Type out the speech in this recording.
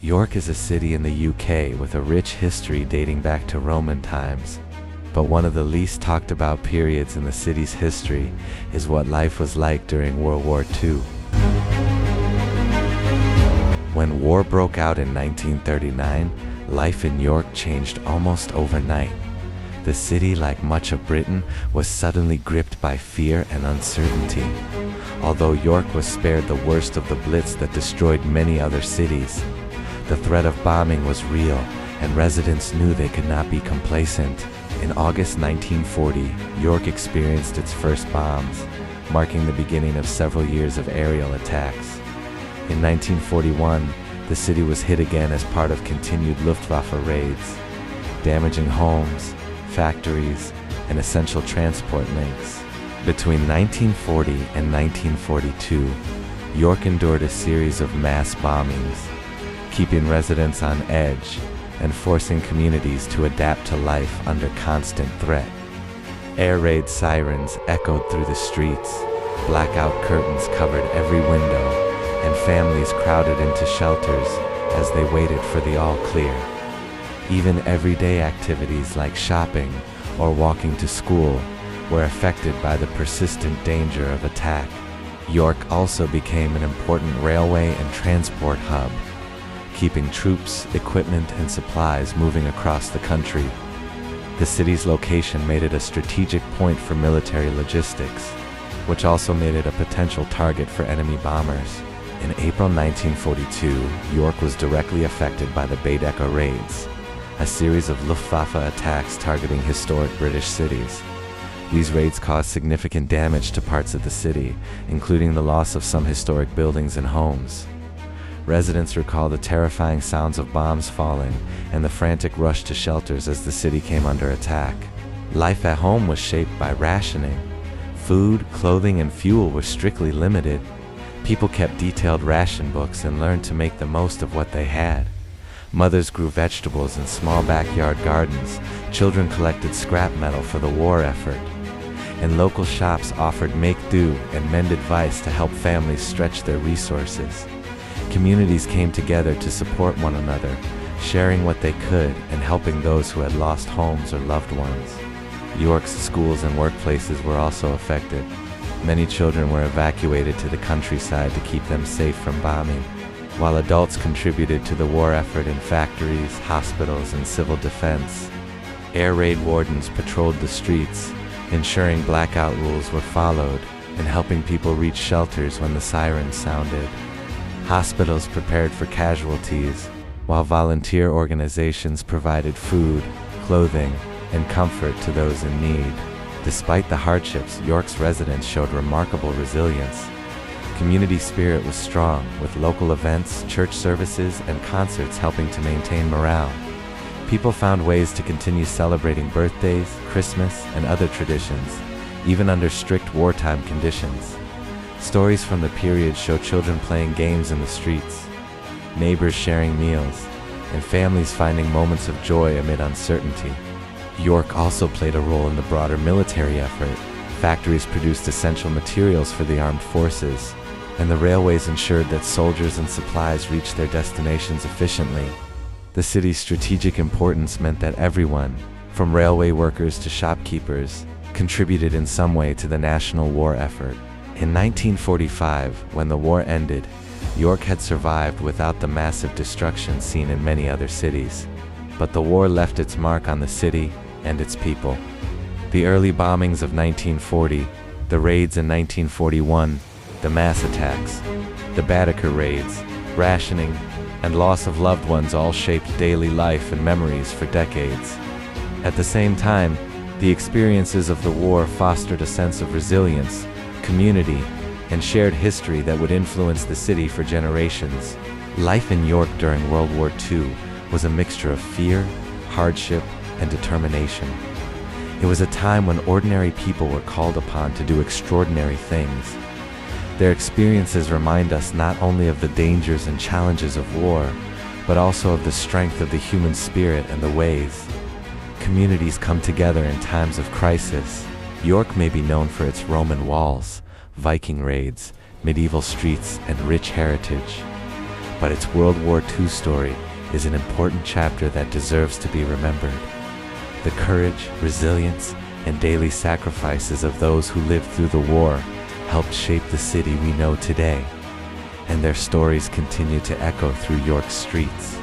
York is a city in the UK with a rich history dating back to Roman times. But one of the least talked about periods in the city's history is what life was like during World War II. When war broke out in 1939, life in York changed almost overnight. The city, like much of Britain, was suddenly gripped by fear and uncertainty. Although York was spared the worst of the Blitz that destroyed many other cities, the threat of bombing was real, and residents knew they could not be complacent. In August 1940, York experienced its first bombs, marking the beginning of several years of aerial attacks. In 1941, the city was hit again as part of continued Luftwaffe raids, damaging homes, factories, and essential transport links. Between 1940 and 1942, York endured a series of mass bombings, keeping residents on edge and forcing communities to adapt to life under constant threat. Air raid sirens echoed through the streets, blackout curtains covered every window, and families crowded into shelters as they waited for the all-clear. Even everyday activities like shopping or walking to school were affected by the persistent danger of attack. York also became an important railway and transport hub, keeping troops, equipment, and supplies moving across the country. The city's location made it a strategic point for military logistics, which also made it a potential target for enemy bombers. In April 1942, York was directly affected by the Baedeker raids, a series of Luftwaffe attacks targeting historic British cities. These raids caused significant damage to parts of the city, including the loss of some historic buildings and homes. Residents recall the terrifying sounds of bombs falling and the frantic rush to shelters as the city came under attack. Life at home was shaped by rationing. Food, clothing, and fuel were strictly limited. People kept detailed ration books and learned to make the most of what they had. Mothers grew vegetables in small backyard gardens. Children collected scrap metal for the war effort. And local shops offered make-do and mend advice to help families stretch their resources. Communities came together to support one another, sharing what they could and helping those who had lost homes or loved ones. York's schools and workplaces were also affected. Many children were evacuated to the countryside to keep them safe from bombing, while adults contributed to the war effort in factories, hospitals, and civil defense. Air raid wardens patrolled the streets, ensuring blackout rules were followed and helping people reach shelters when the sirens sounded. Hospitals prepared for casualties, while volunteer organizations provided food, clothing, and comfort to those in need. Despite the hardships, York's residents showed remarkable resilience. Community spirit was strong, with local events, church services, and concerts helping to maintain morale. People found ways to continue celebrating birthdays, Christmas, and other traditions, even under strict wartime conditions. Stories from the period show children playing games in the streets, neighbors sharing meals, and families finding moments of joy amid uncertainty. York also played a role in the broader military effort. Factories produced essential materials for the armed forces, and the railways ensured that soldiers and supplies reached their destinations efficiently. The city's strategic importance meant that everyone, from railway workers to shopkeepers, contributed in some way to the national war effort. In 1945, when the war ended, York had survived without the massive destruction seen in many other cities. But the war left its mark on the city and its people. The early bombings of 1940, the raids in 1941, the mass attacks, the Baedeker raids, rationing, and loss of loved ones all shaped daily life and memories for decades. At the same time, the experiences of the war fostered a sense of resilience, community, and shared history that would influence the city for generations. Life in York during World War II was a mixture of fear, hardship, and determination. It was a time when ordinary people were called upon to do extraordinary things. Their experiences remind us not only of the dangers and challenges of war, but also of the strength of the human spirit and the ways communities come together in times of crisis. York may be known for its Roman walls, Viking raids, medieval streets, and rich heritage. but its World War II story is an important chapter that deserves to be remembered. The courage, resilience, and daily sacrifices of those who lived through the war helped shape the city we know today, and their stories continue to echo through York's streets.